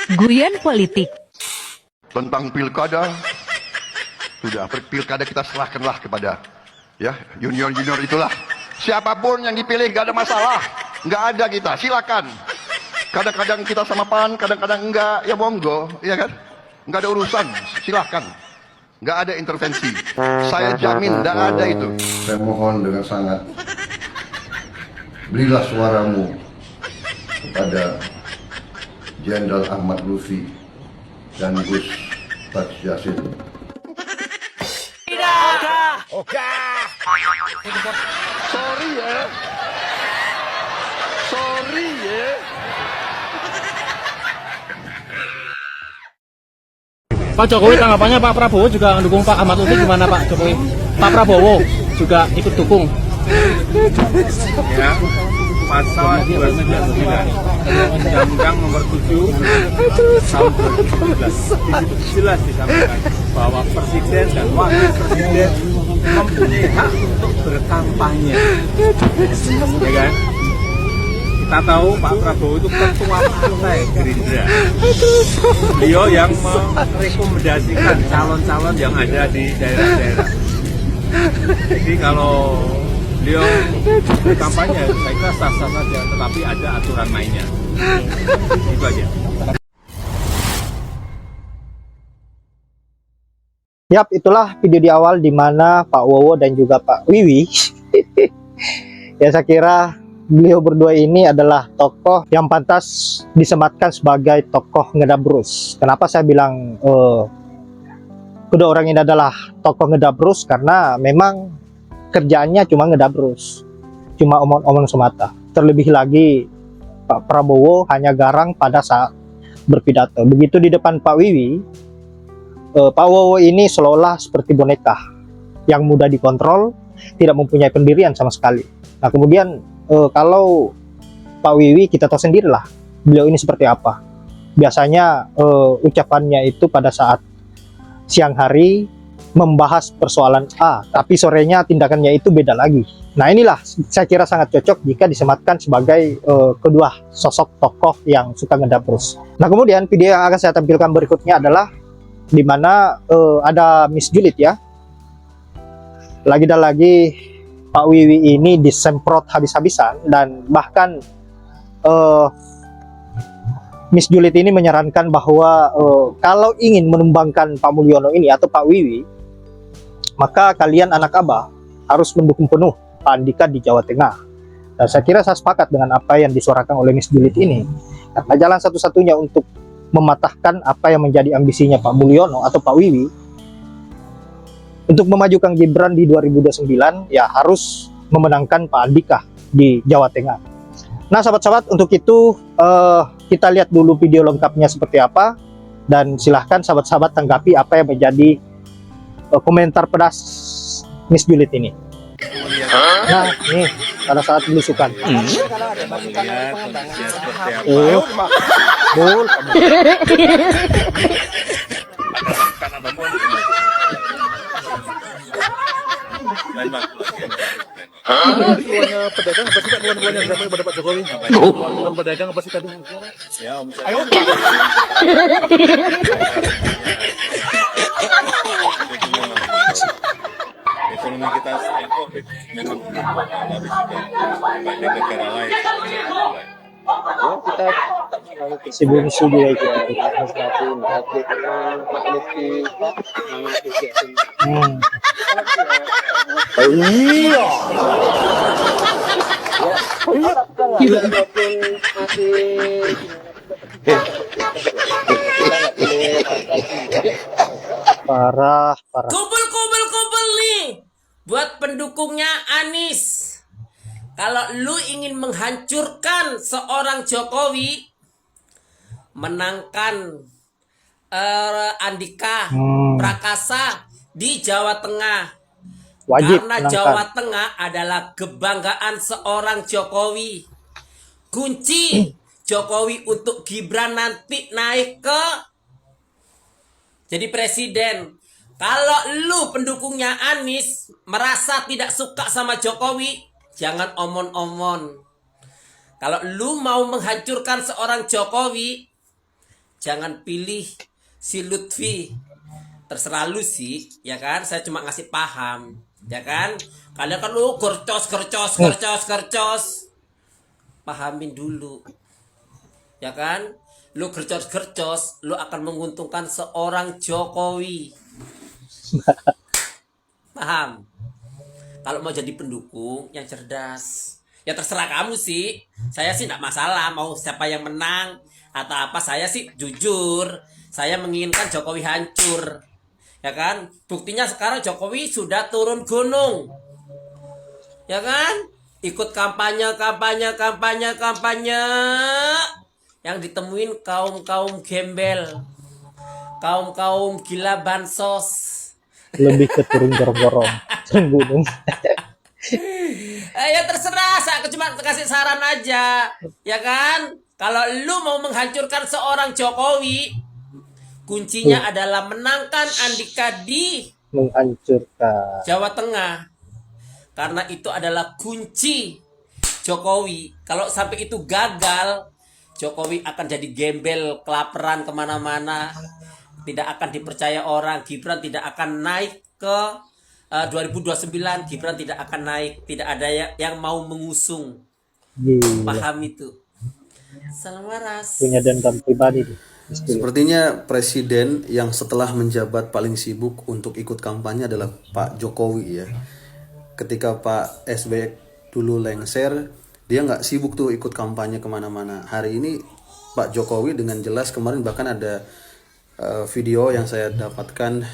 Guyon politik. Tentang pilkada, sudah pilkada kita serahkanlah kepada ya junior-junior itulah. Siapapun yang dipilih gak ada masalah, nggak ada kita, silakan. Kadang-kadang kita sama PAN, kadang-kadang enggak, ya monggo, ya kan? Nggak ada urusan, silahkan. Nggak ada intervensi. Saya jamin nggak ada itu. Saya mohon dengan sangat, berilah suaramu kepada Jenderal Ahmad Lutfi dan Gus Yassin. Sorry ya. Sorry ya. Pak Jokowi tanggapannya Pak Prabowo juga mendukung Pak Ahmad Lutfi, gimana Pak Jokowi? Pak Prabowo juga ikut dukung. Ya, pasal 29 Undang-Undang Nomor 7 Tahun 2017 jelas disampaikan bahwa Presiden dan Wakil Presiden mempunyai hak untuk berkampanye. Ya kan? Kita tahu Pak Prabowo itu ketua partai Gerindra. Beliau yang merekomendasikan calon-calon yang ada di daerah-daerah. Jadi kalau beliau berkampanye, saya kira sah-sah saja, tetapi ada aturan mainnya. Itu aja. Yap, itulah video di awal di mana Pak Wowo dan juga Pak Wiwi ya saya kira beliau berdua ini adalah tokoh yang pantas disematkan sebagai tokoh ngedabrus. Kenapa saya bilang kedua orang ini adalah tokoh ngedabrus? Karena memang kerjaannya cuma ngedabrus, cuma omong-omong semata. Terlebih lagi Pak Prabowo hanya garang pada saat berpidato. Begitu di depan Pak Wiwi, Pak Wowo ini seolah seperti boneka yang mudah dikontrol, tidak mempunyai pendirian sama sekali. Nah kemudian kalau Pak Wiwi kita tahu sendirilah beliau ini seperti apa. Biasanya ucapannya itu pada saat siang hari membahas persoalan A, tapi sorenya tindakannya itu beda lagi. Nah inilah saya kira sangat cocok jika disematkan sebagai kedua sosok tokoh yang suka ngedabrus. Nah kemudian video yang akan saya tampilkan berikutnya adalah di mana ada Miss Julid ya. Lagi dan lagi Pak Wiwi ini disemprot habis-habisan, dan bahkan Miss Julid ini menyarankan bahwa kalau ingin menumbangkan Pak Mulyono ini atau Pak Wiwi, maka kalian anak Abah harus mendukung penuh Pak Andika di Jawa Tengah. Dan saya kira saya sepakat dengan apa yang disuarakan oleh Miss Julid ini, karena jalan satu-satunya untuk mematahkan apa yang menjadi ambisinya Pak Mulyono atau Pak Wiwi untuk memajukan Gibran di 2029, ya harus memenangkan Pak Andika di Jawa Tengah. Nah sahabat-sahabat, untuk itu kita lihat dulu video lengkapnya seperti apa, dan silahkan sahabat-sahabat tanggapi apa yang menjadi komentar pedas Miss Julid ini. Nah nih pada saat belusukan Bul. Pedagang apa sih yang kepada Pak Jokowi? Pedagang apa sih tadi? Ya, Om. Ayo. Ekonomi kita COVID memang habis dibanding negara lain. Ya, kita sibuk-sibuk juga ikut administratif, Pak Lutfi, iya. Parah. Kumpul nih buat pendukungnya Anies. Kalau lu ingin menghancurkan seorang Jokowi, menangkan Andika Prakasa di Jawa Tengah. Wajib karena menangkan. Jawa Tengah adalah kebanggaan seorang Jokowi. Kunci Jokowi untuk Gibran nanti naik ke jadi presiden. Kalau lu pendukungnya Anies merasa tidak suka sama Jokowi, jangan omon-omon. Kalau lu mau menghancurkan seorang Jokowi, jangan pilih si Lutfi. Terserah lu sih, ya kan? Saya cuma ngasih paham, ya kan? Kalian kan lu gercos. Pahamin dulu, ya kan? Lu gercos, lu akan menguntungkan seorang Jokowi. Paham? Kalau mau jadi pendukung yang cerdas, ya terserah kamu sih. Saya sih tidak masalah mau siapa yang menang atau apa. Saya sih jujur, saya menginginkan Jokowi hancur, ya kan? Buktinya sekarang Jokowi sudah turun gunung, ya kan? Ikut kampanye, yang ditemuin kaum gembel, kaum gila bansos. Lebih ke turun gorong-gorong, turun gunung. Ya terserah, saya cuma kasih saran aja, ya kan? Kalau lu mau menghancurkan seorang Jokowi, kuncinya adalah menangkan Andika di Menghancurkan. Jawa Tengah. Karena itu adalah kunci Jokowi. Kalau sampai itu gagal, Jokowi akan jadi gembel, kelaparan kemana-mana, tidak akan dipercaya orang. Gibran tidak akan naik ke 2029. Gibran tidak akan naik. Tidak ada yang mau mengusung. Gila. Paham itu. Salam waras. Punya dendam pribadi nih. Sepertinya presiden yang setelah menjabat paling sibuk untuk ikut kampanye adalah Pak Jokowi ya. Ketika Pak SBY dulu lengser, dia nggak sibuk tuh ikut kampanye kemana-mana. Hari ini Pak Jokowi dengan jelas, kemarin bahkan ada video yang saya dapatkan,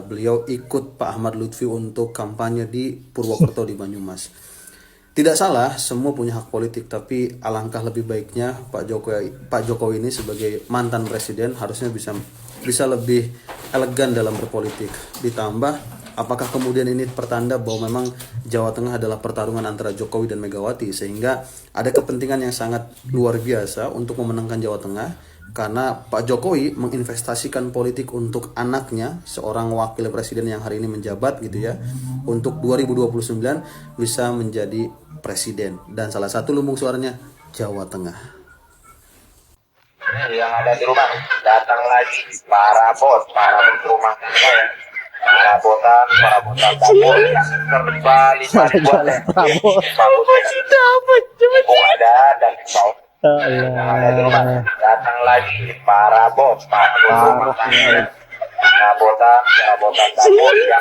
beliau ikut Pak Ahmad Lutfi untuk kampanye di Purwokerto di Banyumas. Tidak salah, semua punya hak politik, tapi alangkah lebih baiknya Pak Jokowi ini sebagai mantan presiden harusnya bisa lebih elegan dalam berpolitik. Ditambah, apakah kemudian ini pertanda bahwa memang Jawa Tengah adalah pertarungan antara Jokowi dan Megawati, sehingga ada kepentingan yang sangat luar biasa untuk memenangkan Jawa Tengah, karena Pak Jokowi menginvestasikan politik untuk anaknya, seorang wakil presiden yang hari ini menjabat gitu ya, untuk 2029 bisa menjadi presiden, dan salah satu lumbung suaranya Jawa Tengah. Yang ada di rumah datang lagi para bot rumah tangga ya, para botan dapur kembali buat ada dan yang ada di rumah datang lagi para bot rumah tangga ya, botan dapur yang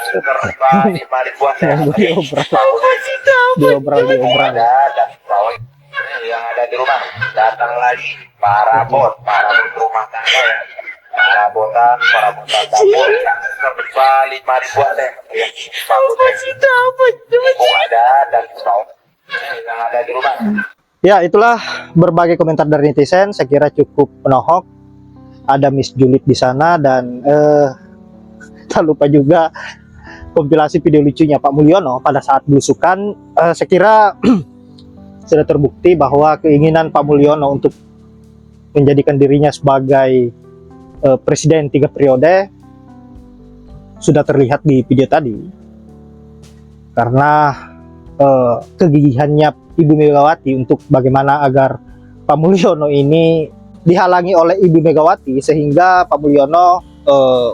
kembali buat diobral ada dan yang ada di rumah datang lagi para bot rumah tangga ya, para botan dapur yang kembali buat ada dan yang ada di rumah. Ya, itulah berbagai komentar dari netizen. Saya kira cukup menohok. Ada Miss Julid di sana, dan tak lupa juga kompilasi video lucunya Pak Mulyono pada saat belusukan. Saya kira sudah terbukti bahwa keinginan Pak Mulyono untuk menjadikan dirinya sebagai presiden 3 periode sudah terlihat di video tadi, karena kegigihannya Ibu Megawati untuk bagaimana agar Pak Mulyono ini dihalangi oleh Ibu Megawati, sehingga Pak Mulyono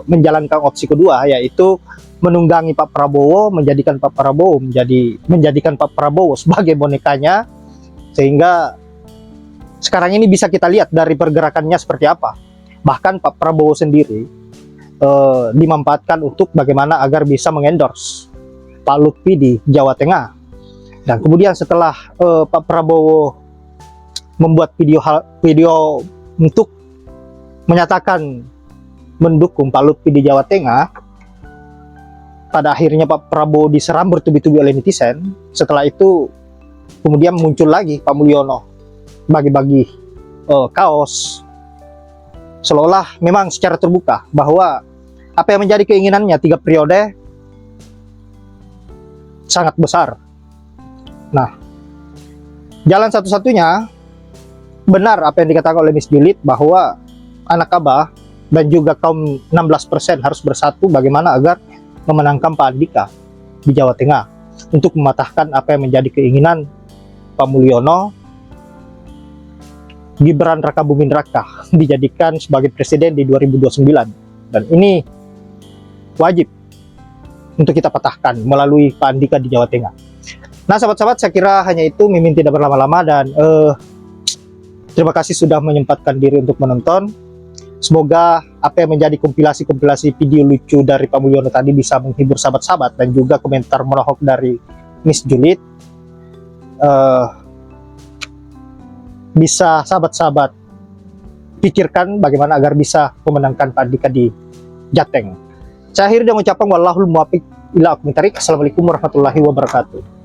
menjalankan opsi kedua, yaitu menunggangi Pak Prabowo, menjadikan Pak Prabowo sebagai bonekanya, sehingga sekarang ini bisa kita lihat dari pergerakannya seperti apa. Bahkan Pak Prabowo sendiri dimanfaatkan untuk bagaimana agar bisa mengendorse Pak Lutfi di Jawa Tengah. Dan kemudian setelah Pak Prabowo membuat video untuk menyatakan mendukung Pak Lutfi di Jawa Tengah, pada akhirnya Pak Prabowo diserang bertubi-tubi oleh netizen. Setelah itu kemudian muncul lagi Pak Mulyono bagi-bagi kaos, seolah memang secara terbuka bahwa apa yang menjadi keinginannya 3 periode sangat besar. Nah, jalan satu-satunya benar apa yang dikatakan oleh Miss Julid, bahwa anak Abah dan juga kaum 16% harus bersatu bagaimana agar memenangkan Pak Andika di Jawa Tengah, untuk mematahkan apa yang menjadi keinginan Pak Mulyono Gibran Raka Buming Raka dijadikan sebagai presiden di 2029, dan ini wajib untuk kita patahkan melalui Pak Andika di Jawa Tengah. Nah sahabat-sahabat, saya kira hanya itu, Mimin tidak berlama-lama, dan terima kasih sudah menyempatkan diri untuk menonton. Semoga apa yang menjadi kompilasi video lucu dari Pak Mulyono tadi bisa menghibur sahabat-sahabat, dan juga komentar menohok dari Miss Julid bisa sahabat-sahabat pikirkan bagaimana agar bisa memenangkan Pak Andika di Jateng. Saya akhiri dengan ucapan wallahul muwaffiq ila aqwamit thoriq. Assalamualaikum warahmatullahi wabarakatuh.